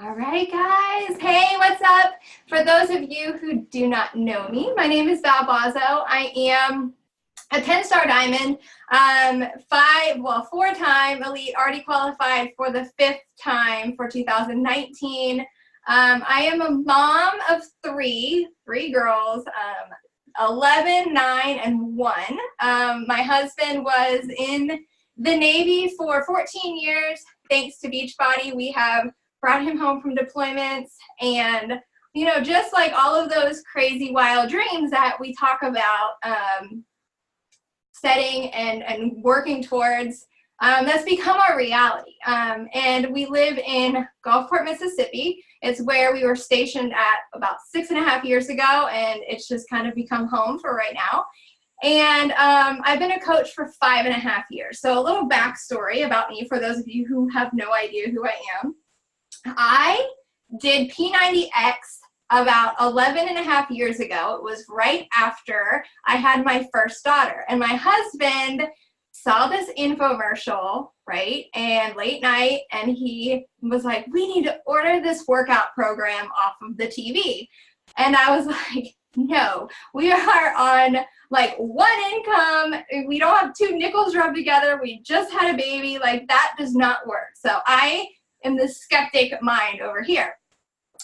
All right, guys. Hey, what's up? For those of you who do not know me, my name is Val Bozzo. I am a 10-star diamond, four-time elite, already qualified for the 5th time for 2019. I am a mom of three girls, 11, 9, and 1. My husband was in the Navy for 14 years. Thanks to Beachbody, we have brought him home from deployments, and just like all of those crazy wild dreams that we talk about setting and working towards, that's become our reality. And we live in Gulfport, Mississippi. It's where we were stationed at about 6.5 years ago, and it's just kind of become home for right now. And I've been a coach for 5.5 years. So a little backstory about me for those of you who have no idea who I am. I did P90X about 11.5 years ago. It was right after I had my first daughter. And my husband saw this infomercial, right, and late night, and he was like, we need to order this workout program off of the TV. And I was like, no, we are on like one income. We don't have 2 nickels rubbed together. We just had a baby. Like, that does not work. So I am the skeptic mind over here.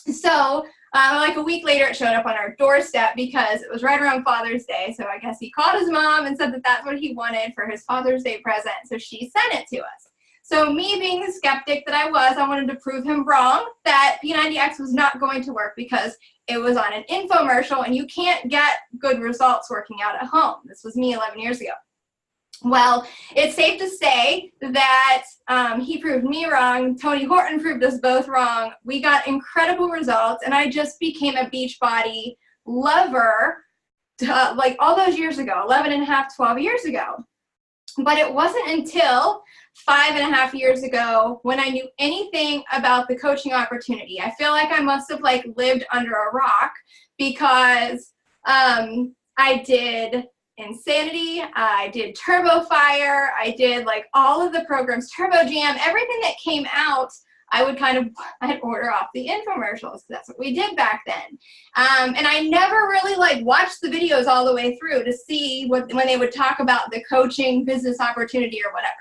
So like a week later, it showed up on our doorstep because it was right around Father's Day. So I guess he called his mom and said that that's what he wanted for his Father's Day present. So she sent it to us. So me being the skeptic that I wanted to prove him wrong that P90X was not going to work because it was on an infomercial and you can't get good results working out at home. This was me 11 years ago. Well, it's safe to say that he proved me wrong. Tony Horton proved us both wrong. We got incredible results, and I just became a Beachbody lover like all those years ago, 11.5, 12 years ago. But it wasn't until 5.5 years ago when I knew anything about the coaching opportunity. I feel like I must have lived under a rock because I did Insanity, I did Turbo Fire, I did all of the programs, Turbo Jam, everything that came out, I'd order off the infomercials. That's what we did back then. And I never really watched the videos all the way through to see when they would talk about the coaching business opportunity or whatever.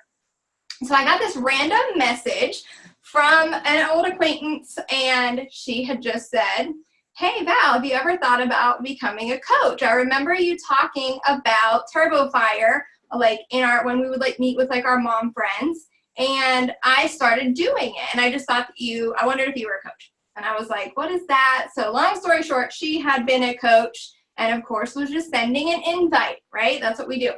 So I got this random message from an old acquaintance, and she had just said, hey Val, have you ever thought about becoming a coach? I remember you talking about Turbo Fire when we would meet with our mom friends, and I started doing it, and I just thought that I wondered if you were a coach. And I was like, what is that? So long story short, she had been a coach and of course was just sending an invite, right? That's what we do.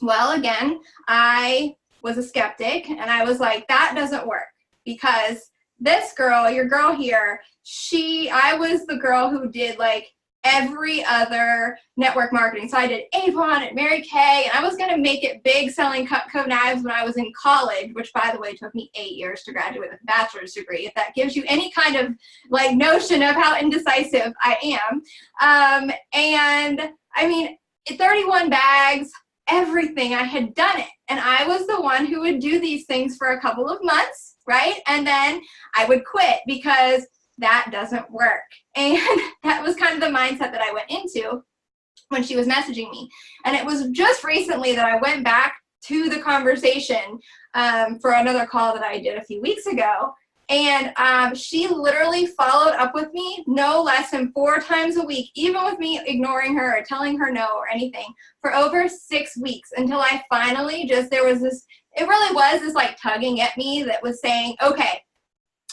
Well, again, I was a skeptic, and I was like, that doesn't work because this girl, your girl here, I was the girl who did every other network marketing. So I did Avon and Mary Kay, and I was going to make it big selling Cutco knives when I was in college, which by the way took me 8 years to graduate with a bachelor's degree, if that gives you any kind of notion of how indecisive I am. And I mean, 31 bags, everything, I had done it. And I was the one who would do these things for a couple of months, right? And then I would quit because that doesn't work. And that was kind of the mindset that I went into when she was messaging me. And it was just recently that I went back to the conversation for another call that I did a few weeks ago. And she literally followed up with me no less than 4 times a week, even with me ignoring her or telling her no or anything, for over 6 weeks, until I finally it really was this tugging at me that was saying, okay,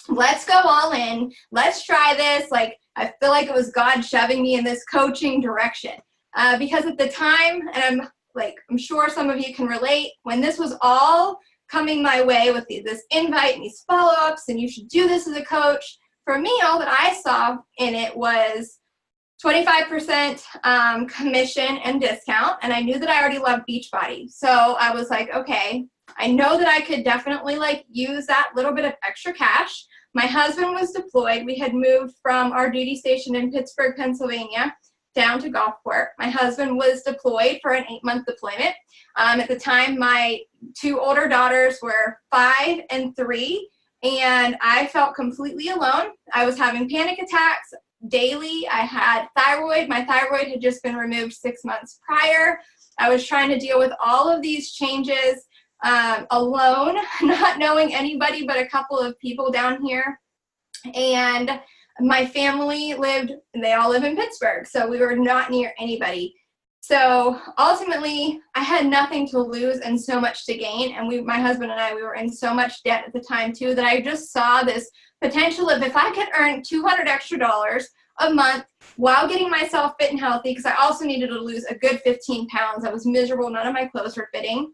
let's go all in. Let's try this. I feel like it was God shoving me in this coaching direction. Because at the time, and I'm sure some of you can relate, when this was all coming my way with this invite and these follow-ups, and you should do this as a coach, for me, all that I saw in it was 25% commission and discount. And I knew that I already loved Beachbody. So I was like, okay, I know that I could definitely use that little bit of extra cash. My husband was deployed. We had moved from our duty station in Pittsburgh, Pennsylvania, down to Gulfport. My husband was deployed for an 8-month deployment. At the time, my 2 older daughters were 5 and 3, and I felt completely alone. I was having panic attacks daily. I had thyroid. My thyroid had just been removed 6 months prior. I was trying to deal with all of these changes alone, not knowing anybody but a couple of people down here. And my family they all live in Pittsburgh, so we were not near anybody. So ultimately, I had nothing to lose and so much to gain. And my husband and I, we were in so much debt at the time too, that I just saw this potential of if I could earn $200 extra a month while getting myself fit and healthy, because I also needed to lose a good 15 pounds. I was miserable. None of my clothes were fitting.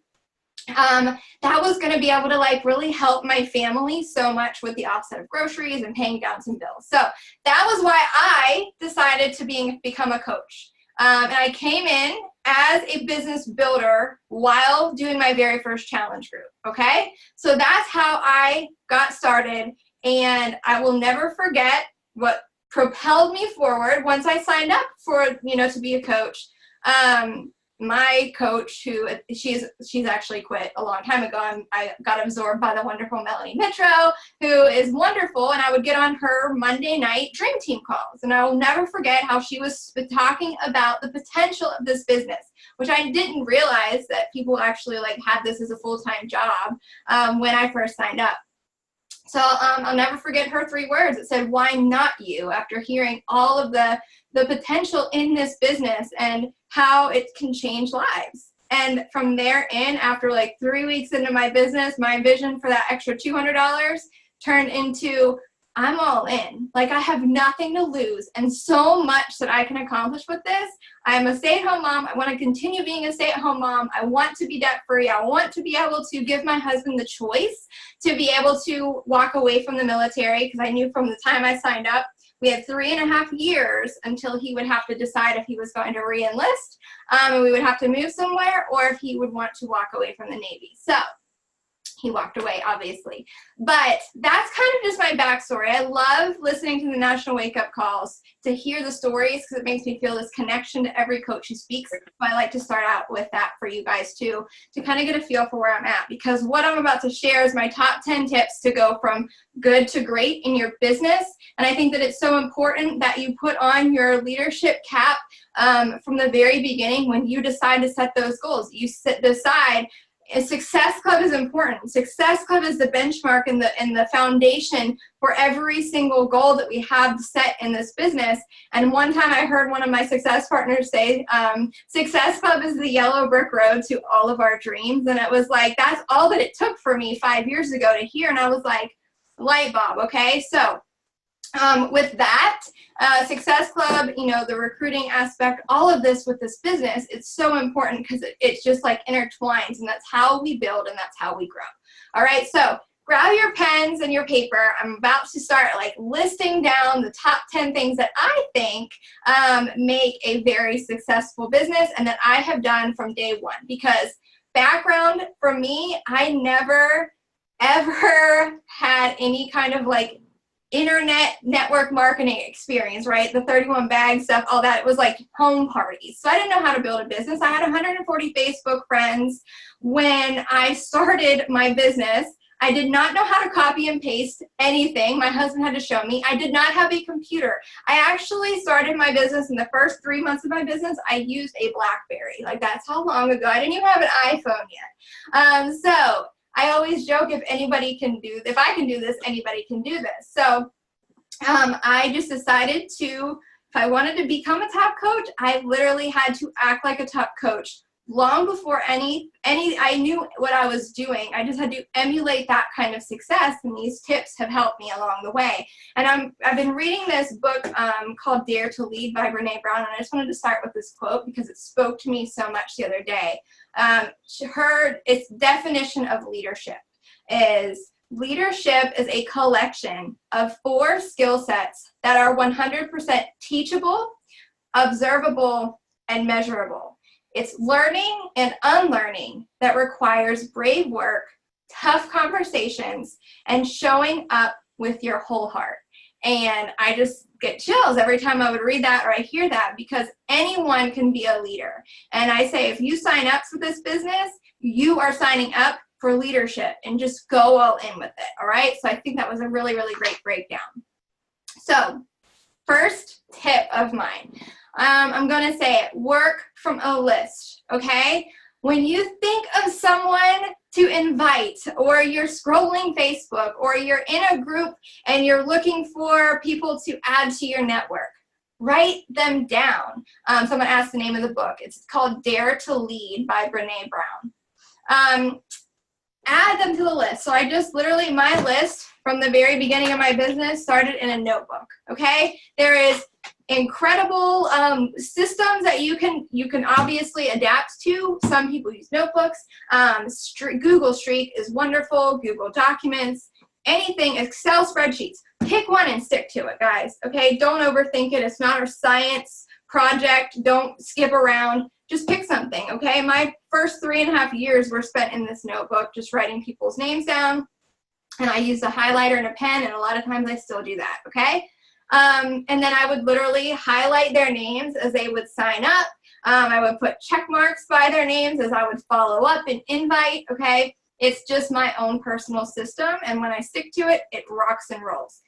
That was going to be able to like really help my family so much with the offset of groceries and paying down some bills. So that was why I decided to become a coach. And I came in as a business builder while doing my very first challenge group. Okay. So that's how I got started. And I will never forget what propelled me forward once I signed up for, to be a coach. My coach, who she's actually quit a long time ago. I got absorbed by the wonderful Melanie Mitro, who is wonderful. And I would get on her Monday night dream team calls. And I will never forget how she was talking about the potential of this business, which I didn't realize that people actually like had this as a full-time job when I first signed up. So I'll never forget her 3 words. It said, "Why not you?" After hearing all of the potential in this business and how it can change lives. And from there after like 3 weeks into my business, my vision for that extra $200 turned into, I'm all in. Like I have nothing to lose and so much that I can accomplish with this. I'm a stay-at-home mom. I want to continue being a stay-at-home mom. I want to be debt-free. I want to be able to give my husband the choice to be able to walk away from the military, because I knew from the time I signed up, we had 3.5 years until he would have to decide if he was going to re-enlist, and we would have to move somewhere, or if he would want to walk away from the Navy. So he walked away, obviously. But that's kind of just my backstory. I love listening to the National Wake Up Calls to hear the stories, because it makes me feel this connection to every coach who speaks. So I like to start out with that for you guys too, to kind of get a feel for where I'm at, because what I'm about to share is my top 10 tips to go from good to great in your business. And I think that it's so important that you put on your leadership cap from the very beginning when you decide to set those goals. You decide. A Success Club is important. Success Club is the benchmark and the foundation for every single goal that we have set in this business. And one time I heard one of my success partners say, Success Club is the yellow brick road to all of our dreams. And it was like, that's all that it took for me 5 years ago to hear. And I was like, light bulb, okay? So with that, Success Club, the recruiting aspect, all of this with this business, it's so important because it's just like intertwines, and that's how we build and that's how we grow. All right, so grab your pens and your paper. I'm about to start like listing down the top 10 things that I think make a very successful business and that I have done from day one. Because background for me, I never ever had any kind of like internet network marketing experience, right? The 31 bag stuff, all that. It was like home parties. So I didn't know how to build a business. I had 140 Facebook friends when I started my business. I did not know how to copy and paste anything. My husband had to show me. I did not have a computer. I actually started my business in the first 3 months of my business. I used a BlackBerry. Like that's how long ago. I didn't even have an iPhone yet. So I always joke, if I can do this, anybody can do this. So I just decided if I wanted to become a top coach, I literally had to act like a top coach long before I knew what I was doing. I just had to emulate that kind of success, and these tips have helped me along the way. And I've been reading this book called Dare to Lead by Brene Brown, and I just wanted to start with this quote because it spoke to me so much the other day. Its definition of leadership is a collection of 4 skill sets that are 100% teachable, observable, and measurable. It's learning and unlearning that requires brave work, tough conversations, and showing up with your whole heart. And I just get chills every time I would read that or I hear that, because anyone can be a leader. And I say, if you sign up for this business, you are signing up for leadership and just go all in with it, all right? So I think that was a really, really great breakdown. So first tip of mine, I'm going to say it, work from a list, okay? When you think of someone to invite, or you're scrolling Facebook, or you're in a group and you're looking for people to add to your network, write them down. Someone asked the name of the book. It's called Dare to Lead by Brene Brown. Add them to the list. So I just literally, my list from the very beginning of my business started in a notebook, okay? There is incredible systems that you can obviously adapt to. Some people use notebooks. Google Streak is wonderful. Google Documents, anything, Excel spreadsheets. Pick one and stick to it, guys, okay? Don't overthink it. It's not a science project. Don't skip around. Just pick something, okay? My first 3.5 years were spent in this notebook, just writing people's names down. And I used a highlighter and a pen, and a lot of times I still do that, okay? And then I would literally highlight their names as they would sign up. I would put check marks by their names as I would follow up and invite, okay? It's just my own personal system, and when I stick to it, it rocks and rolls.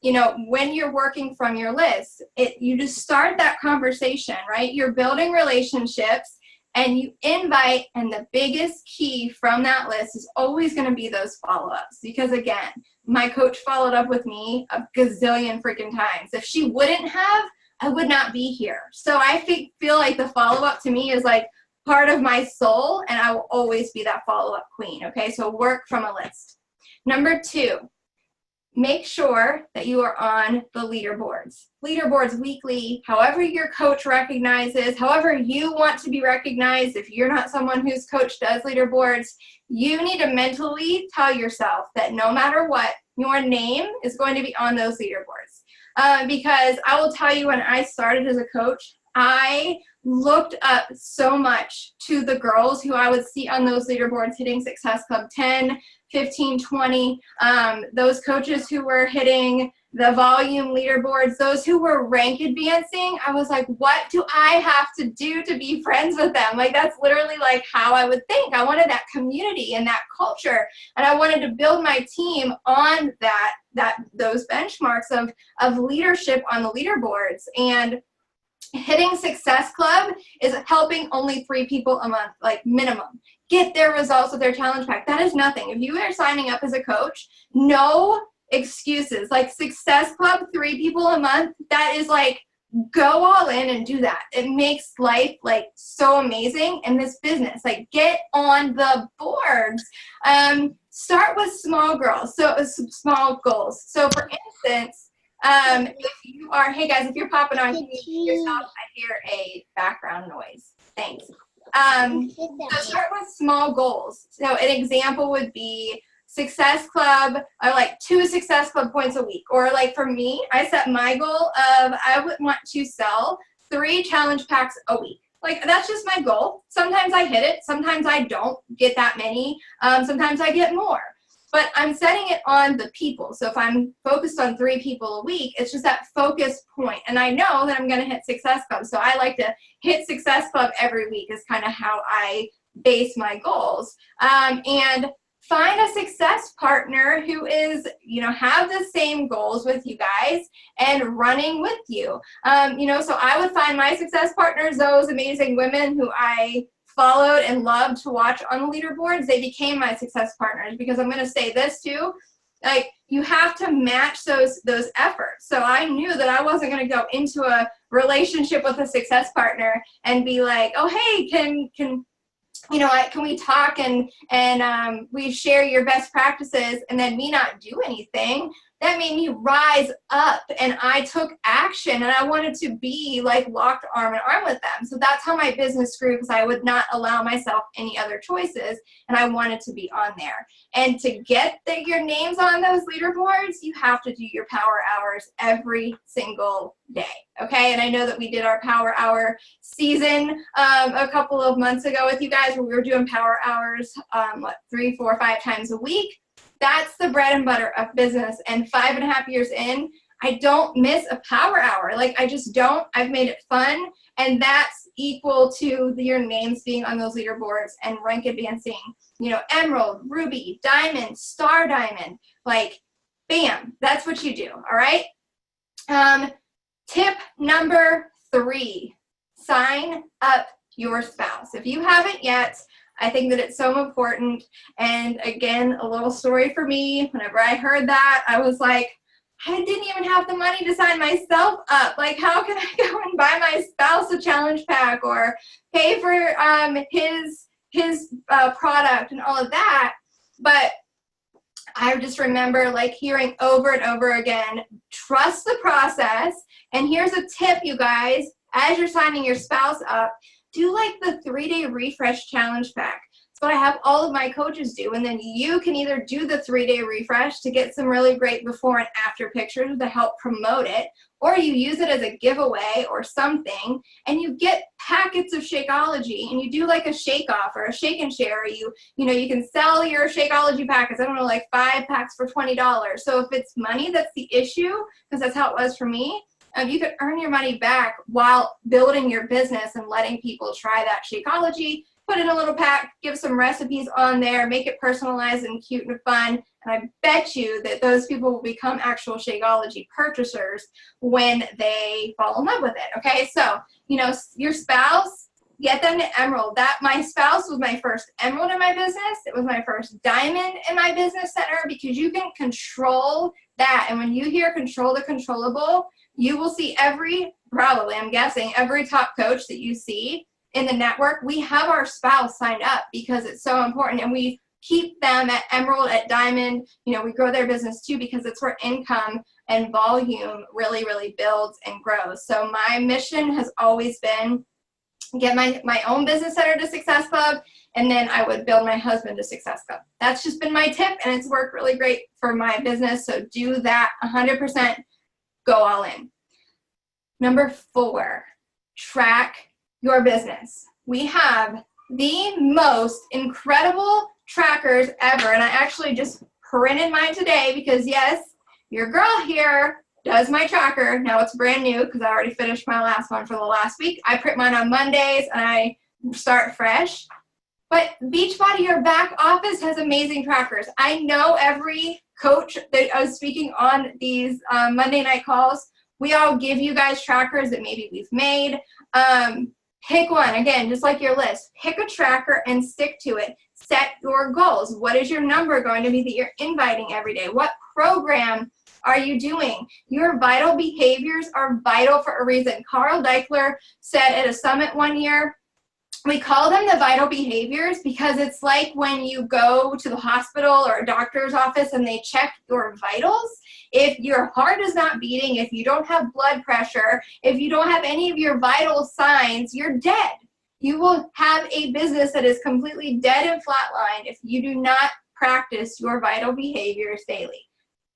You know, when you're working from your list, you just start that conversation, right? You're building relationships, and you invite, and the biggest key from that list is always going to be those follow-ups, because again, my coach followed up with me a gazillion freaking times. If she wouldn't have, I would not be here. So I feel like the follow-up to me is like part of my soul, and I will always be that follow-up queen, okay? So work from a list. Number 2, make sure that you are on the leaderboards. Leaderboards weekly, however your coach recognizes, however you want to be recognized. If you're not someone whose coach does leaderboards, you need to mentally tell yourself that no matter what, your name is going to be on those leaderboards. Because I will tell you, when I started as a coach, I looked up so much to the girls who I would see on those leaderboards hitting Success Club 10, 15, 20, those coaches who were hitting the volume leaderboards, those who were rank advancing. I was like, what do I have to do to be friends with them? Like, that's literally like how I would think. I wanted that community and that culture, and I wanted to build my team on those benchmarks of leadership on the leaderboards. And hitting Success Club is helping only 3 people a month, like minimum, get their results with their challenge pack. That is nothing. If you are signing up as a coach, no excuses. Like Success Club, 3 people a month, that is like, go all in and do that. It makes life like so amazing in this business. Like, get on the boards. Start with small small goals. So for instance, if you are, hey guys, if you're popping on, can you mute yourself? I hear a background noise. Thanks. So start with small goals. So an example would be Success Club, or like 2 Success Club points a week. Or like for me, I set my goal of I would want to sell 3 challenge packs a week. Like, that's just my goal. Sometimes I hit it. Sometimes I don't get that many. Sometimes I get more. But I'm setting it on the people. So if I'm focused on 3 people a week, it's just that focus point. And I know that I'm going to hit Success Club. So I like to hit Success Club every week is kind of how I base my goals. And find a success partner who is, have the same goals with you guys and running with you. So I would find my success partners, those amazing women who I followed and loved to watch on the leaderboards. They became my success partners, because I'm going to say this too, like, you have to match those efforts. So I knew that I wasn't going to go into a relationship with a success partner and be like, oh, hey, can we talk and we share your best practices, and then me not do anything. That made me rise up, and I took action, and I wanted to be like locked arm in arm with them. So that's how my business grew, because I would not allow myself any other choices, and I wanted to be on there. And to get your names on those leaderboards, you have to do your power hours every single day, okay? And I know that we did our power hour season a couple of months ago with you guys, where we were doing power hours 3, 4, 5 times a week. That's the bread and butter of business. And 5.5 years in, I don't miss a power hour. Like, I just don't. I've made it fun. And that's equal to your names being on those leaderboards and rank advancing you know, emerald, ruby, diamond, star diamond, like bam, that's what you do, all right? Tip number 3, sign up your spouse. If you haven't yet, I think that it's so important. And again, a little story for me, whenever I heard that, I was like, I didn't even have the money to sign myself up. Like, how can I go and buy my spouse a challenge pack or pay for his product and all of that? But I just remember like hearing over and over again, trust the process. And here's a tip, you guys, as you're signing your spouse up, do like the 3-day refresh challenge pack. That's what I have all of my coaches do. And then you can either do the 3-day refresh to get some really great before and after pictures to help promote it, or you use it as a giveaway or something, and you get packets of Shakeology, and you do like a shake off or a shake and share. Or you know, you can sell your Shakeology packets, I don't know, like 5 packs for $20. So if it's money that's the issue, because that's how it was for me, you could earn your money back while building your business and letting people try that Shakeology. Put in a little pack, give some recipes on there, make it personalized and cute and fun. And I bet you that those people will become actual Shakeology purchasers when they fall in love with it. Okay, so, you know, your spouse, get them to emerald. My spouse was my first emerald in my business. It was my first diamond in my business center, because you can control that. And when you hear control the controllable, you will see probably, I'm guessing, every top coach that you see in the network, we have our spouse signed up because it's so important, and we keep them at emerald, at diamond. You know, we grow their business too, because it's where income and volume really, really builds and grows. So my mission has always been get my own business center to Success Club, and then I would build my husband to Success Club. That's just been my tip, and it's worked really great for my business. So do that 100%, go all in. Number 4, track your business. We have the most incredible trackers ever, and I actually just printed mine today because yes, your girl here does my tracker. Now it's brand new because I already finished my last one for the last week. I print mine on Mondays and I start fresh. But Beachbody, your back office, has amazing trackers. I know every coach that I was speaking on these Monday night calls, we all give you guys trackers that maybe we've made. Pick one, again, just like your list. Pick a tracker and stick to it. Set your goals. What is your number going to be that you're inviting every day? What program are you doing? Your vital behaviors are vital for a reason. Carl Deichler said at a summit one year, we call them the vital behaviors because it's like when you go to the hospital or a doctor's office and they check your vitals. If your heart is not beating, if you don't have blood pressure, if you don't have any of your vital signs, you're dead. You will have a business that is completely dead and flatlined if you do not practice your vital behaviors daily.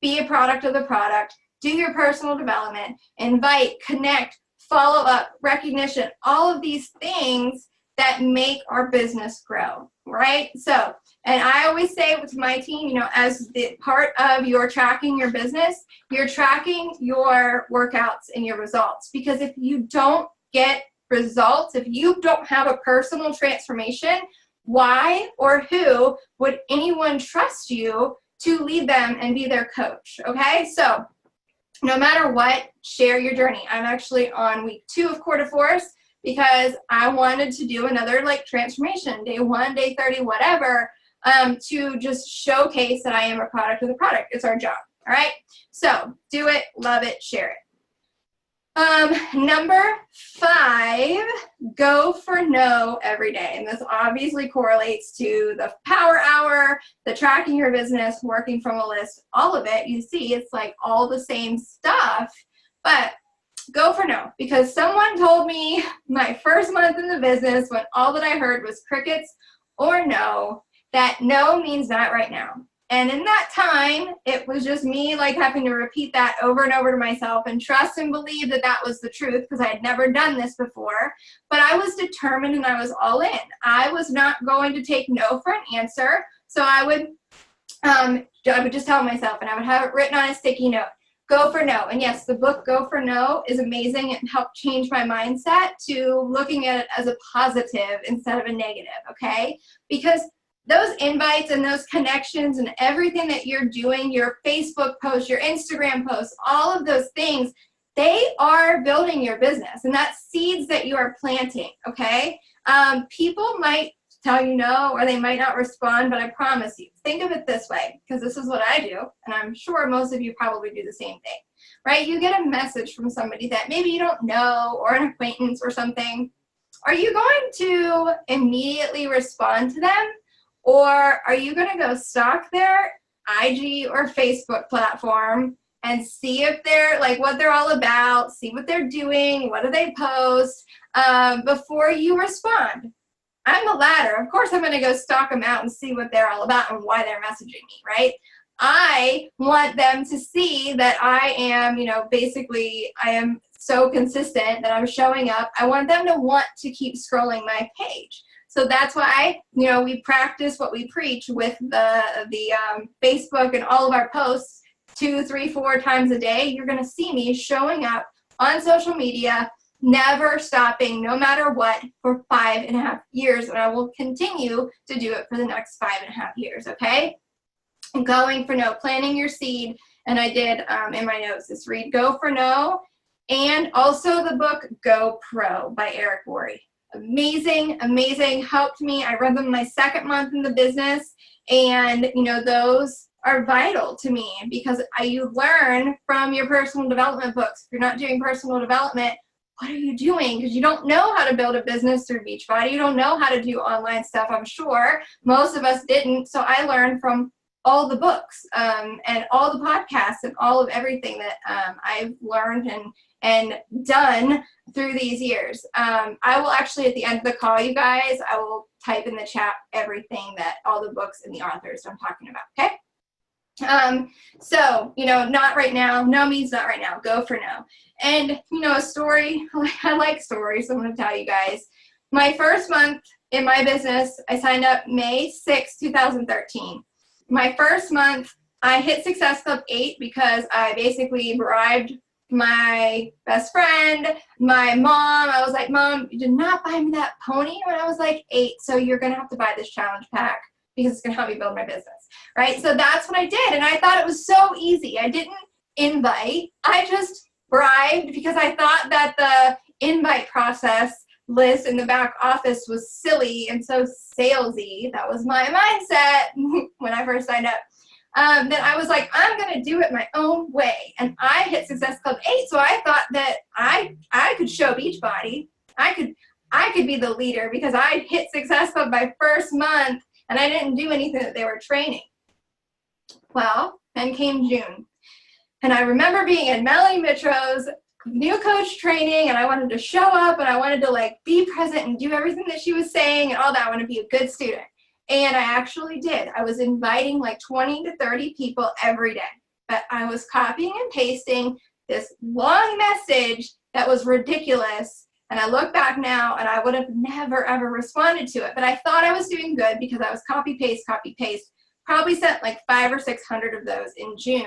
Be a product of the product, do your personal development, invite, connect, follow up, recognition, all of these things that make our business grow, right? So, and I always say to my team, you know, as the part of your tracking your business, you're tracking your workouts and your results. Because if you don't get results, if you don't have a personal transformation, why or who would anyone trust you to lead them and be their coach? Okay, so no matter what, share your journey. I'm actually on week 2 of Core de Force because I wanted to do another like transformation, day 1, day 30, whatever, to just showcase that I am a product of the product. It's our job, all right? So do it, love it, share it. Number 5, go for no every day. And this obviously correlates to the power hour, the tracking your business, working from a list, all of it. You see, it's like all the same stuff, but go for no, because someone told me my first month in the business when all that I heard was crickets or no, that no means not right now. And in that time, it was just me like having to repeat that over and over to myself and trust and believe that that was the truth because I had never done this before. But I was determined and I was all in. I was not going to take no for an answer. So I would just tell myself, and I would have it written on a sticky note, go for no. And yes, the book Go for No is amazing. It helped change my mindset to looking at it as a positive instead of a negative, okay? Because those invites and those connections and everything that you're doing, your Facebook posts, your Instagram posts, all of those things, they are building your business, and that's seeds that you are planting, okay? People might tell you no, or they might not respond, but I promise you, think of it this way, because this is what I do, and I'm sure most of you probably do the same thing, right? You get a message from somebody that maybe you don't know, or an acquaintance or something. Are you going to immediately respond to them, or are you going to go stalk their IG or Facebook platform and see if they're like what they're all about, see what they're doing, what do they post, before you respond? I'm the latter. Of course, I'm going to go stalk them out and see what they're all about and why they're messaging me, right? I want them to see that I am, basically I am so consistent that I'm showing up. I want them to want to keep scrolling my page. So that's why, we practice what we preach with the Facebook and all of our posts 2, 3, 4 times a day. You're going to see me showing up on social media, never stopping, no matter what, for 5.5 years. And I will continue to do it for the next 5.5 years, okay? And going for no, planting your seed. And I did in my notes this read Go for No, and also the book Go Pro by Eric Worre. Amazing, amazing, helped me. I read them my second month in the business, and those are vital to me because you learn from your personal development books. If you're not doing personal development, what are you doing? Because you don't know how to build a business through Beachbody. You don't know how to do online stuff, I'm sure. Most of us didn't. So I learned from all the books and all the podcasts and all of everything that I've learned and done through these years. I will actually, at the end of the call, you guys, I will type in the chat everything that all the books and the authors I'm talking about, okay? So, not right now. No means not right now. Go for no. And, a story, I like stories, so I'm going to tell you guys. My first month in my business, I signed up May 6, 2013. My first month, I hit Success Club 8 because I basically bribed my best friend, my mom. I was like, Mom, you did not buy me that pony when I was like 8, so you're going to have to buy this challenge pack because it's going to help me build my business, right? So that's what I did, and I thought it was so easy. I didn't invite. I just bribed because I thought that the invite process list in the back office was silly and so salesy. That was my mindset when I first signed up. Then I was like, I'm going to do it my own way. And I hit Success Club 8, so I thought that I could show Beachbody. I could be the leader because I hit Success Club my first month and I didn't do anything that they were training. Well, then came June. And I remember being in Melanie Mitro's new coach training, and I wanted to show up and I wanted to be present and do everything that she was saying and all that. I want to be a good student. And I actually did. I was inviting 20 to 30 people every day. But I was copying and pasting this long message that was ridiculous. And I look back now and I would have never, ever responded to it. But I thought I was doing good because I was copy, paste, probably sent 500 or 600 of those in June.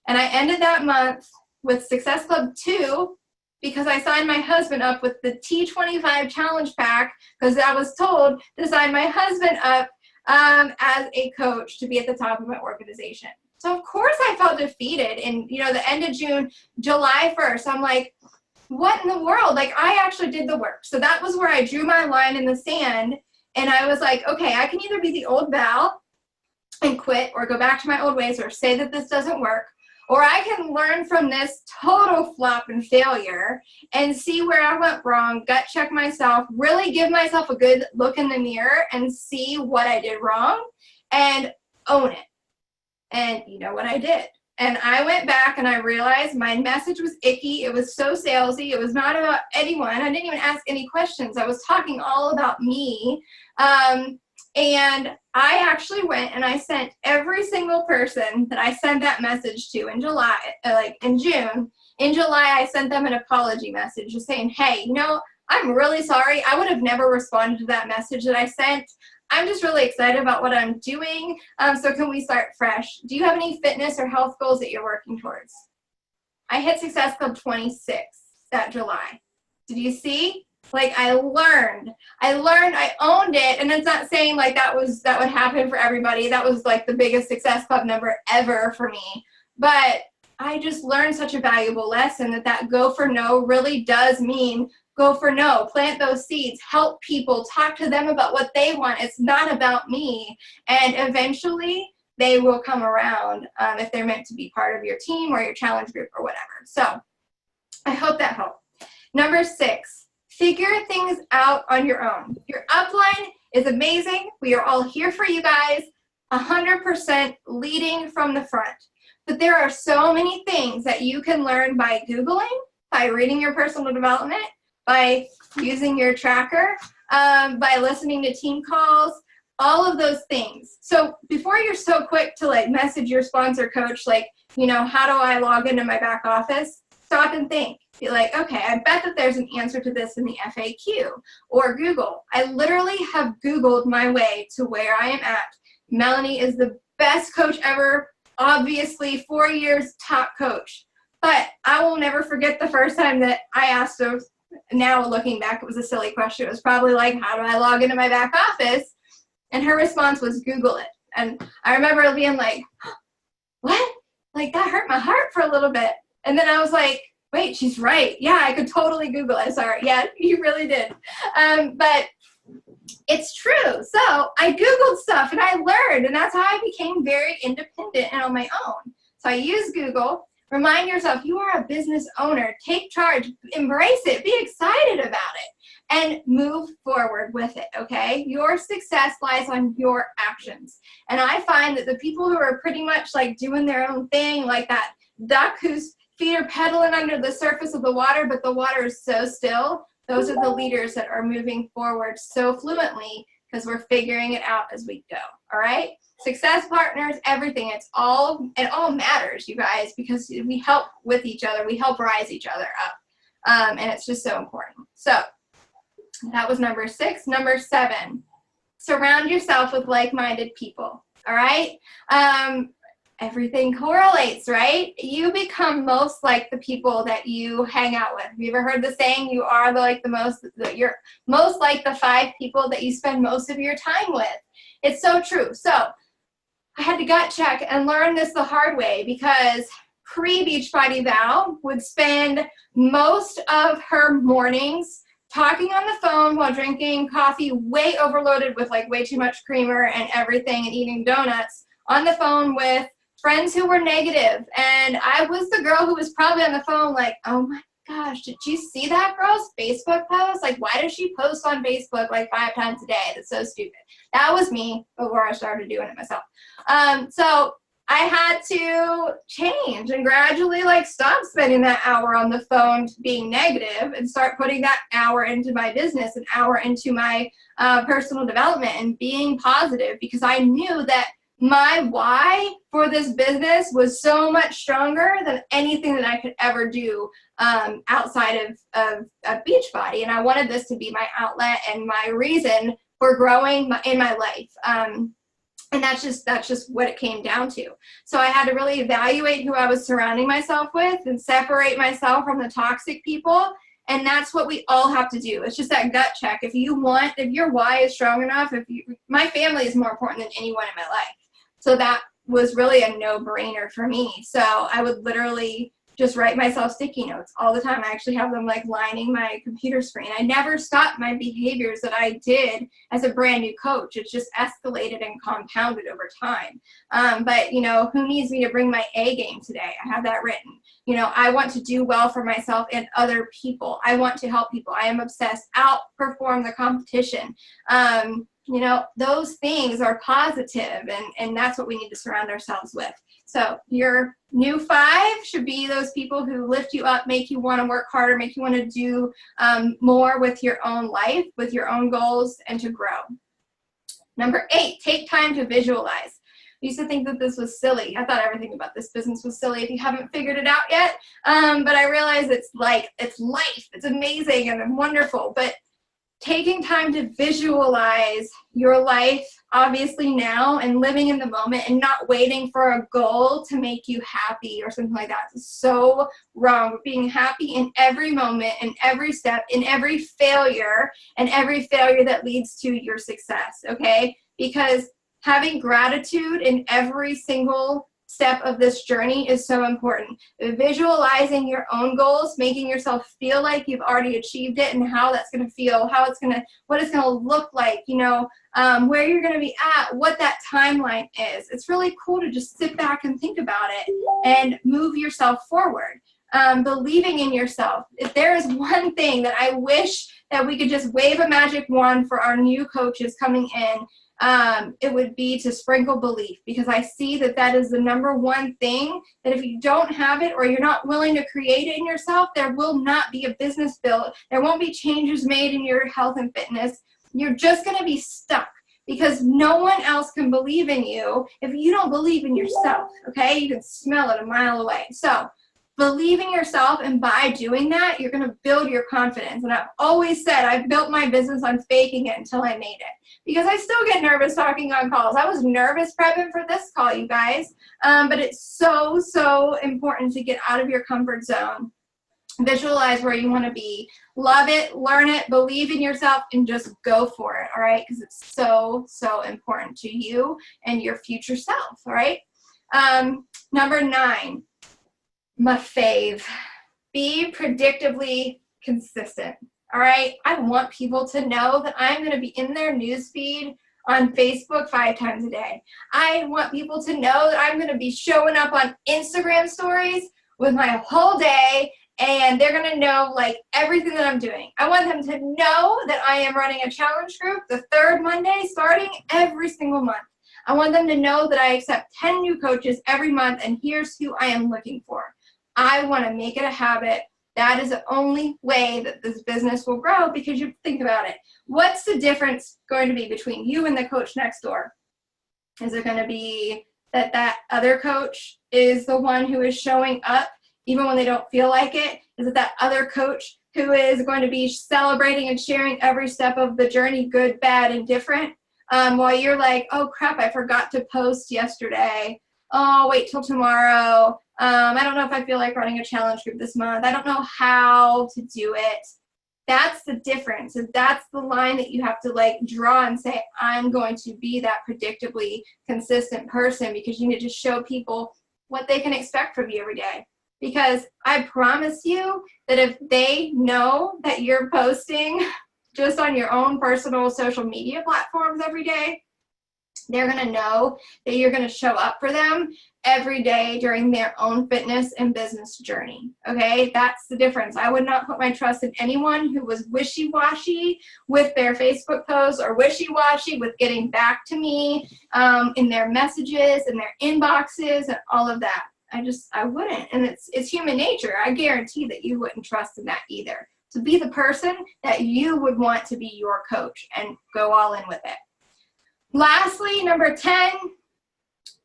And I ended that month with Success Club 2 because I signed my husband up with the T25 challenge pack because I was told to sign my husband up as a coach to be at the top of my organization. So of course I felt defeated. And the end of June, July 1st, I'm like, what in the world? I actually did the work. So that was where I drew my line in the sand. And I was like, okay, I can either be the old Val and quit or go back to my old ways or say that this doesn't work, or I can learn from this total flop and failure and see where I went wrong, gut check myself, really give myself a good look in the mirror and see what I did wrong and own it. And you know what I did? And I went back and I realized my message was icky. It was so salesy. It was not about anyone. I didn't even ask any questions. I was talking all about me. And I actually went and I sent every single person that I sent that message to in July, in June. In July, I sent them an apology message just saying, hey, I'm really sorry. I would have never responded to that message that I sent. I'm just really excited about what I'm doing. So can we start fresh? Do you have any fitness or health goals that you're working towards? I hit Success Club 26 that July. Did you see? Like I learned, I owned it. And it's not saying like that would happen for everybody. That was like the biggest success club number ever for me. But I just learned such a valuable lesson that go for no really does mean go for no. Plant those seeds, help people, talk to them about what they want. It's not about me. And eventually they will come around if they're meant to be part of your team or your challenge group or whatever. So I hope that helped. Number 6, figure things out on your own. Your upline is amazing. We are all here for you guys, 100% leading from the front. But there are so many things that you can learn by Googling, by reading your personal development, by using your tracker, by listening to team calls, all of those things. So before you're so quick to like message your sponsor coach, like, you know, how do I log into my back office? Stop and think. Be like, okay, I bet that there's an answer to this in the FAQ or Google. I literally have Googled my way to where I am at. Melanie is the best coach ever. Obviously, 4 years top coach. But I will never forget the first time that I asked her. Now looking back, it was a silly question. It was probably like, how do I log into my back office? And her response was Google it. And I remember being like, what? Like that hurt my heart for a little bit. And then I was like, wait, she's right. Yeah, I could totally Google it. Sorry. Yeah, you really did. But it's true. So I Googled stuff and I learned, and that's how I became very independent and on my own. So I use Google. Remind yourself you are a business owner. Take charge. Embrace it. Be excited about it. And move forward with it, okay? Your success lies on your actions. And I find that the people who are pretty much like doing their own thing, like that duck whose feet are pedaling under the surface of the water, but the water is so still, those are the leaders that are moving forward so fluently because we're figuring it out as we go, all right? Success partners, everything, it all matters, you guys, because we help with each other, we help rise each other up, and it's just so important. So that was number 6. Number 7, surround yourself with like-minded people, all right? Everything correlates, right? You become most like the people that you hang out with. Have you ever heard the saying, you're most like the 5 people that you spend most of your time with? It's so true. So I had to gut check and learn this the hard way because pre-Beachbody Val would spend most of her mornings talking on the phone while drinking coffee way overloaded with like way too much creamer and everything and eating donuts on the phone with friends who were negative. And I was the girl who was probably on the phone like, oh my gosh, did you see that girl's Facebook post? Like, why does she post on Facebook like 5 times a day? That's so stupid. That was me before I started doing it myself. So I had to change and gradually like stop spending that hour on the phone being negative and start putting that hour into my business, an hour into my personal development and being positive, because I knew that my why for this business was so much stronger than anything that I could ever do outside of Beachbody. And I wanted this to be my outlet and my reason for growing in my life. And that's just what it came down to. So I had to really evaluate who I was surrounding myself with and separate myself from the toxic people. And that's what we all have to do. It's just that gut check. If your why is strong enough, my family is more important than anyone in my life. So that was really a no-brainer for me. So I would literally just write myself sticky notes all the time. I actually have them like lining my computer screen. I never stopped my behaviors that I did as a brand new coach. It's just escalated and compounded over time. But you know, who needs me to bring my A game today? I have that written. You know, I want to do well for myself and other people. I want to help people. I am obsessed. Outperform the competition. You know, those things are positive, and that's what we need to surround ourselves with. So your new 5 should be those people who lift you up, make you want to work harder, make you want to do more with your own life, with your own goals, and to grow. Number 8, take time to visualize. I used to think that this was silly. I thought everything about this business was silly if you haven't figured it out yet. But I realized it's life. It's amazing and wonderful. But taking time to visualize your life, obviously now, and living in the moment and not waiting for a goal to make you happy or something like that. It's so wrong. But being happy in every moment, in every step, in every failure, and every failure that leads to your success, okay? Because having gratitude in every single step of this journey is so important. Visualizing your own goals, making yourself feel like you've already achieved it and how that's going to feel, what it's going to look like, you know, where you're going to be at, what that timeline is. It's really cool to just sit back and think about it and move yourself forward. Believing in yourself. If there is one thing that I wish that we could just wave a magic wand for our new coaches coming in, it would be to sprinkle belief, because I see that that is the number one thing that if you don't have it or you're not willing to create it in yourself, there will not be a business built. There won't be changes made in your health and fitness. You're just going to be stuck because no one else can believe in you if you don't believe in yourself, okay? You can smell it a mile away. So believe in yourself, and by doing that, you're going to build your confidence. And I've always said I've built my business on faking it until I made it, because I still get nervous talking on calls. I was nervous prepping for this call, you guys, but it's so, so important to get out of your comfort zone. Visualize where you want to be. Love it, learn it, believe in yourself, and just go for it, all right? Because it's so, so important to you and your future self, all right? Number 9. My fave, be predictably consistent, all right? I want people to know that I'm going to be in their newsfeed on Facebook 5 times a day. I want people to know that I'm going to be showing up on Instagram stories with my whole day, and they're going to know like everything that I'm doing. I want them to know that I am running a challenge group the 3rd Monday starting every single month. I want them to know that I accept 10 new coaches every month, and here's who I am looking for. I want to make it a habit. That is the only way that this business will grow, because you think about it. What's the difference going to be between you and the coach next door? Is it going to be that that other coach is the one who is showing up even when they don't feel like it? Is it that other coach who is going to be celebrating and sharing every step of the journey, good, bad, and different? While you're like, oh crap, I forgot to post yesterday. Oh, wait till tomorrow. I don't know if I feel like running a challenge group this month. I don't know how to do it. That's the difference. And that's the line that you have to like draw and say, I'm going to be that predictably consistent person, because you need to show people what they can expect from you every day. Because I promise you that if they know that you're posting just on your own personal social media platforms every day, they're going to know that you're going to show up for them every day during their own fitness and business journey. Okay, that's the difference. I would not put my trust in anyone who was wishy-washy with their Facebook posts or wishy-washy with getting back to me in their messages and their inboxes and all of that. I wouldn't. And it's human nature. I guarantee that you wouldn't trust in that either. So be the person that you would want to be your coach and go all in with it. Lastly, number 10,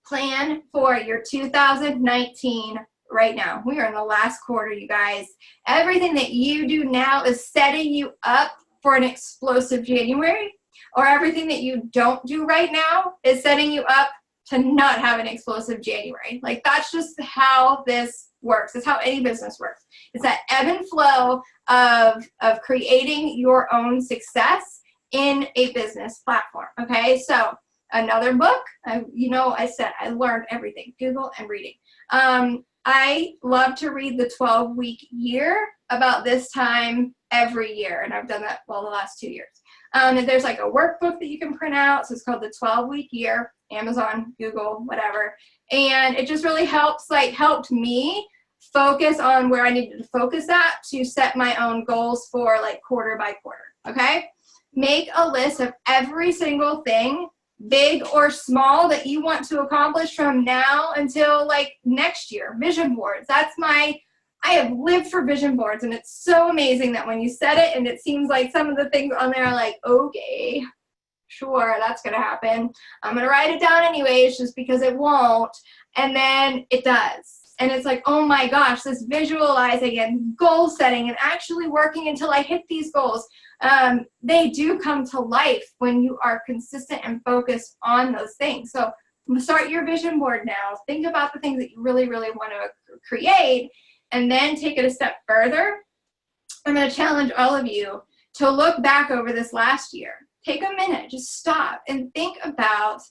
plan for your 2019 right now. We are in the last quarter, you guys. Everything that you do now is setting you up for an explosive January, or everything that you don't do right now is setting you up to not have an explosive January. Like, that's just how this works. It's how any business works. It's that ebb and flow of creating your own success in a business platform. Okay, so another book, I said I learned everything, Google and reading. I love to read the 12-week year about this time every year, and I've done that the last 2 years. And there's like a workbook that you can print out, so it's called the 12-week year, Amazon, Google, whatever, and it just really helped me focus on where I needed to focus at to set my own goals for like quarter by quarter. Okay, make a list of every single thing, big or small, that you want to accomplish from now until like next year. Vision boards. I have lived for vision boards, and it's so amazing that when you set it and it seems like some of the things on there are like, okay, sure, that's going to happen. I'm going to write it down anyways just because it won't. And then it does. and it's like, oh my gosh, this visualizing and goal setting and actually working until I hit these goals, they do come to life when you are consistent and focused on those things. So start your vision board now. Think about the things that you really, really want to create, and then take it a step further. I'm going to challenge all of you to look back over this last year. Take a minute, just stop and think about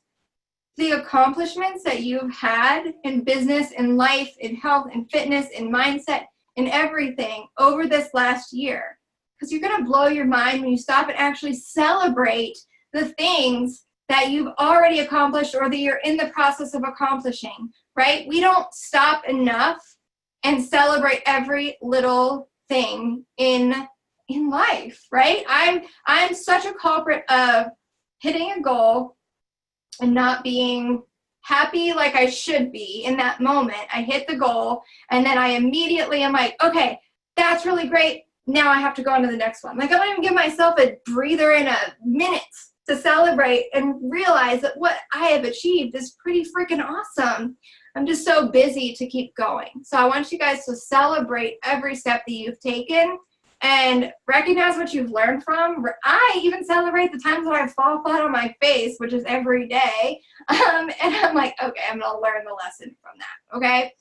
the accomplishments that you've had in business, in life, in health, in fitness, in mindset, in everything over this last year. Because you're going to blow your mind when you stop and actually celebrate the things that you've already accomplished or that you're in the process of accomplishing, right? We don't stop enough and celebrate every little thing in life, right? I'm such a culprit of hitting a goal and not being happy like I should be in that moment. I hit the goal and then I immediately am like, okay, that's really great. Now I have to go on to the next one. Like, I don't even give myself a breather in a minute to celebrate and realize that what I have achieved is pretty freaking awesome. I'm just so busy to keep going. So I want you guys to celebrate every step that you've taken and recognize what you've learned from. I even celebrate the times when I fall flat on my face, which is every day. And I'm like, okay, I'm going to learn the lesson from that. Okay.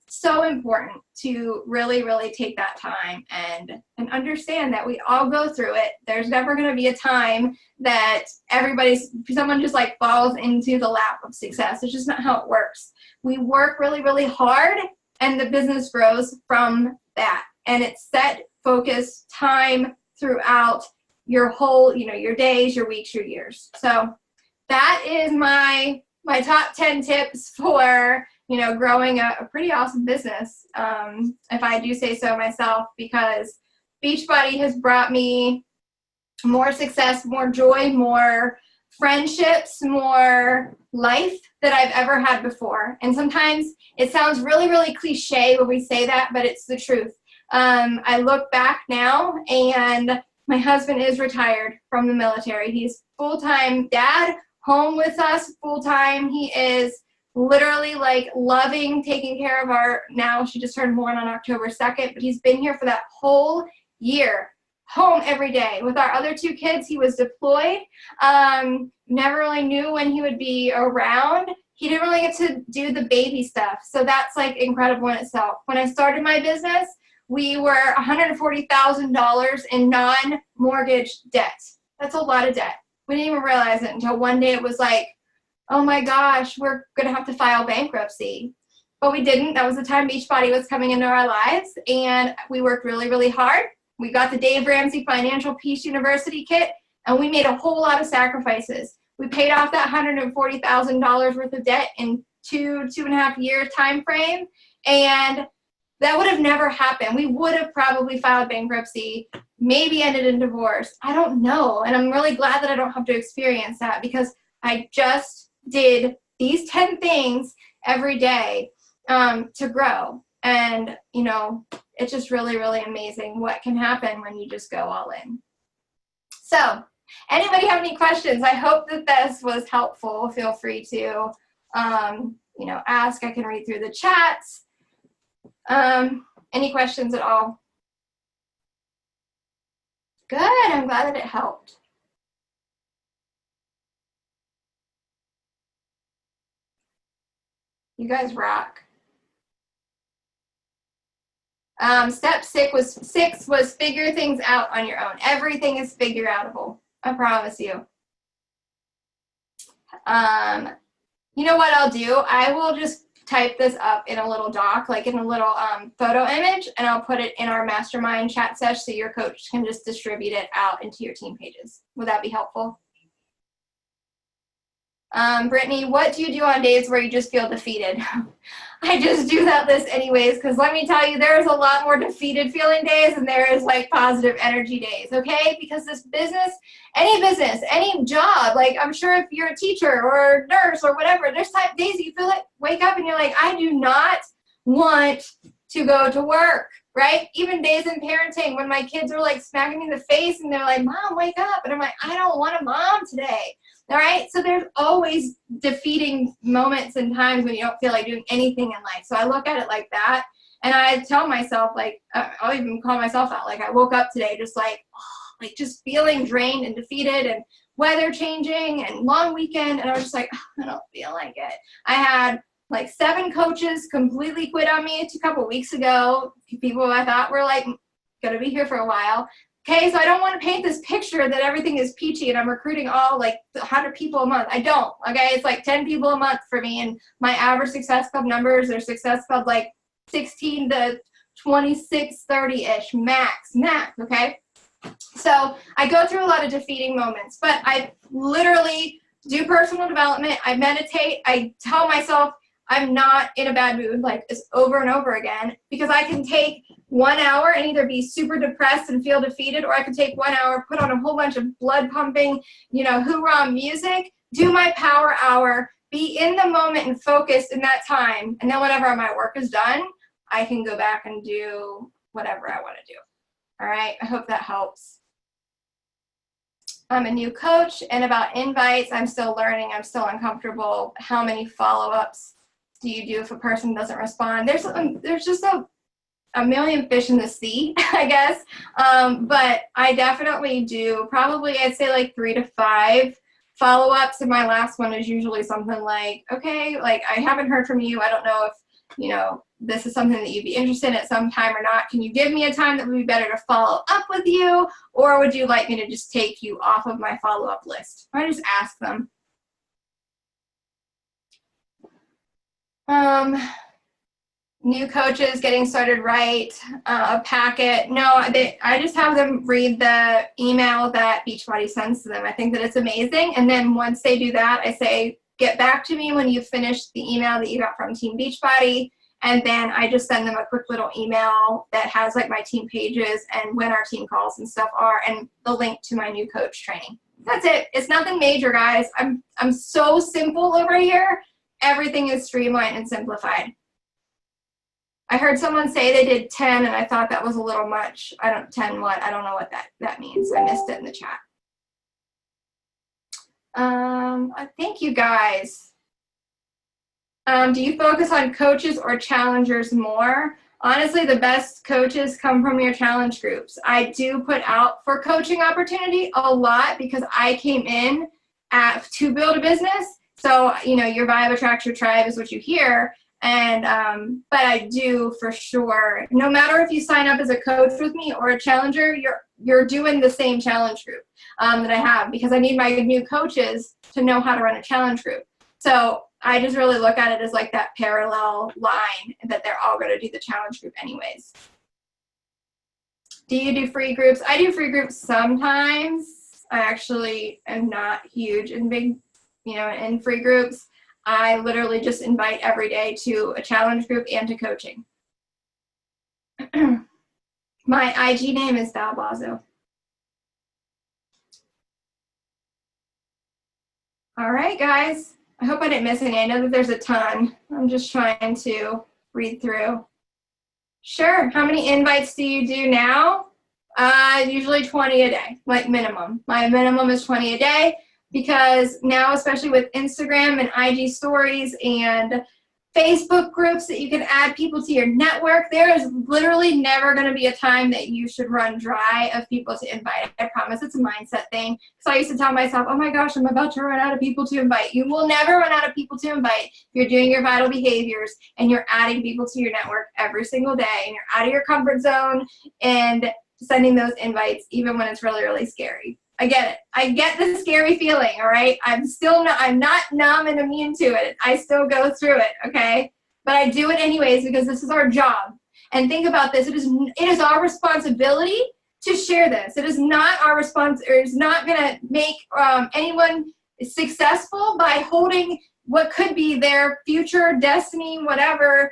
So important to really, really take that time and understand that we all go through it. There's never going to be a time that someone just like falls into the lap of success. It's just not how it works. We work really, really hard and the business grows from that. And it's set, focus, time throughout your whole, your days, your weeks, your years. So that is my top 10 tips for growing a pretty awesome business, if I do say so myself, because Beachbody has brought me more success, more joy, more friendships, more life that I've ever had before. And sometimes it sounds really, really cliche when we say that, but it's the truth. I look back now and my husband is retired from the military. He's full-time dad, home with us full-time. He is literally like loving taking care of now she just turned 1 on October 2nd, but he's been here for that whole year, home every day. With our other 2 kids, he was deployed. Never really knew when he would be around. He didn't really get to do the baby stuff. So that's like incredible in itself. When I started my business, we were $140,000 in non-mortgage debt. That's a lot of debt. We didn't even realize it until one day it was like, oh my gosh, we're going to have to file bankruptcy. But we didn't. That was the time Beachbody was coming into our lives, and we worked really, really hard. We got the Dave Ramsey Financial Peace University kit, and we made a whole lot of sacrifices. We paid off that $140,000 worth of debt in 2.5 year time frame, and that would have never happened. We would have probably filed bankruptcy, maybe ended in divorce. I don't know, and I'm really glad that I don't have to experience that, because I just did these 10 things every day to grow. And, it's just really, really amazing what can happen when you just go all in. So, anybody have any questions? I hope that this was helpful. Feel free to, ask. I can read through the chats. Any questions at all? Good. I'm glad that it helped. You guys rock. Step 6 was figure things out on your own. Everything is figure outable. I promise you. You know what I'll do? I will just type this up in a little doc, like in a little photo image, and I'll put it in our mastermind chat session so your coach can just distribute it out into your team pages. Would that be helpful? Brittany, what do you do on days where you just feel defeated? I just do that list anyways, because let me tell you, there's a lot more defeated feeling days than there is like positive energy days, okay? Because this business, any job, like I'm sure if you're a teacher or a nurse or whatever, there's days you feel it, wake up and you're like, I do not want to go to work, right? Even days in parenting when my kids are like smacking me in the face and they're like, Mom, wake up. And I'm like, I don't want a mom today. All right, so there's always defeating moments and times when you don't feel like doing anything in life. So I look at it like that, and I tell myself, like, I'll even call myself out. Like, I woke up today just like, oh, like just feeling drained and defeated, and weather changing and long weekend, and I was just like, oh, I don't feel like it. I had like 7 coaches completely quit on me a couple weeks ago, people I thought were like gonna be here for a while. Okay, so I don't want to paint this picture that everything is peachy and I'm recruiting all like 100 people a month. I don't, okay? It's like 10 people a month for me, and my average Success Club numbers are Success Club like 16 to 26, 30-ish, max, okay? So I go through a lot of defeating moments, but I literally do personal development. I meditate. I tell myself I'm not in a bad mood, like it's over and over again, because I can take 1 hour and either be super depressed and feel defeated, or I can take 1 hour, put on a whole bunch of blood pumping, hoorah music, do my power hour, be in the moment and focused in that time. And then whenever my work is done, I can go back and do whatever I want to do. All right, I hope that helps. I'm a new coach, and about invites, I'm still learning. I'm still uncomfortable. How many follow-ups do you do if a person doesn't respond? There's just a million fish in the sea, I guess. But I definitely do probably, I'd say like 3 to 5 follow-ups. And my last one is usually something like, okay, like I haven't heard from you. I don't know if, this is something that you'd be interested in at some time or not. Can you give me a time that would be better to follow up with you? Or would you like me to just take you off of my follow-up list? Or I just ask them. New coaches getting started right, a packet. No, I just have them read the email that Beachbody sends to them. I think that it's amazing. And then once they do that, I say, get back to me when you've finished the email that you got from Team Beachbody. And then I just send them a quick little email that has like my team pages and when our team calls and stuff are, and the link to my new coach training. That's it. It's nothing major, guys. I'm so simple over here. Everything is streamlined and simplified. I heard someone say they did 10, and I thought that was a little much. 10 what? I don't know what that means. I missed it in the chat. Thank you, guys. Do you focus on coaches or challengers more? Honestly, the best coaches come from your challenge groups. I do put out for coaching opportunity a lot because I came in to build a business. So, your vibe attracts your tribe is what you hear. And, but I do for sure, no matter if you sign up as a coach with me or a challenger, you're doing the same challenge group that I have, because I need my new coaches to know how to run a challenge group. So I just really look at it as like that parallel line that they're all going to do the challenge group anyways. Do you do free groups? I do free groups sometimes. I actually am not huge in big, in free groups. I literally just invite every day to a challenge group and to coaching. My IG name is Val Bozzo. All right, guys. I hope I didn't miss any. I know that there's a ton. I'm just trying to read through. Sure. How many invites do you do now? Usually 20 a day, like minimum. My minimum is 20 a day. Because now, especially with Instagram and IG stories and Facebook groups that you can add people to your network, there is literally never going to be a time that you should run dry of people to invite. I promise it's a mindset thing. So I used to tell myself, oh my gosh, I'm about to run out of people to invite. You will never run out of people to invite if you're doing your vital behaviors and you're adding people to your network every single day and you're out of your comfort zone and sending those invites even when it's really, really scary. I get it. I get the scary feeling, all right? I'm not numb and immune to it. I still go through it, okay? But I do it anyways because this is our job. And think about this. It is our responsibility to share this. It is not our it's not going to make anyone successful by holding what could be their future destiny, whatever,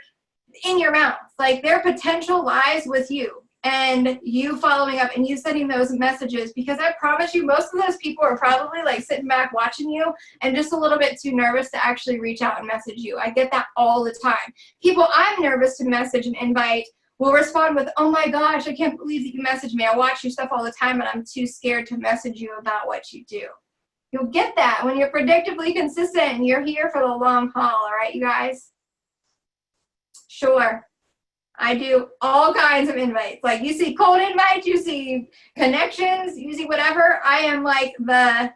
in your mouth. Like, their potential lies with you. And you following up and you sending those messages, because I promise you, most of those people are probably like sitting back watching you and just a little bit too nervous to actually reach out and message you. I get that all the time. People I'm nervous to message and invite will respond with, oh my gosh, I can't believe that you messaged me. I watch your stuff all the time and I'm too scared to message you about what you do. You'll get that when you're predictably consistent and you're here for the long haul, all right, you guys? Sure. I do all kinds of invites. Like, you see cold invites, you see connections, you see whatever. I am like the,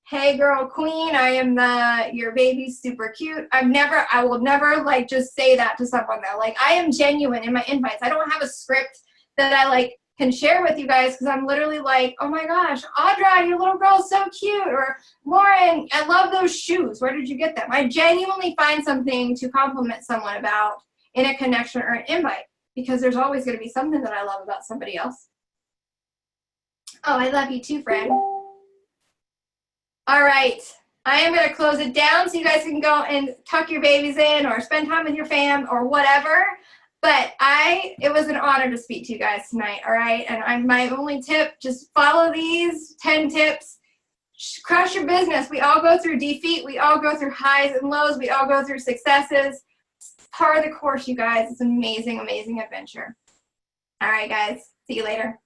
hey girl queen, I am the, your baby's super cute. I will never like just say that to someone though. Like, I am genuine in my invites. I don't have a script that I like can share with you guys, because I'm literally like, oh my gosh, Audra, your little girl's so cute, or Lauren, I love those shoes. Where did you get them? I genuinely find something to compliment someone about in a connection or an invite, because there's always going to be something that I love about somebody else. Oh, I love you too, friend. All right, I am going to close it down so you guys can go and tuck your babies in or spend time with your fam or whatever. But it was an honor to speak to you guys tonight, all right? And my only tip, just follow these 10 tips. Crush your business. We all go through defeat. We all go through highs and lows. We all go through successes. It's part of the course, you guys. It's an amazing, amazing adventure. All right, guys. See you later.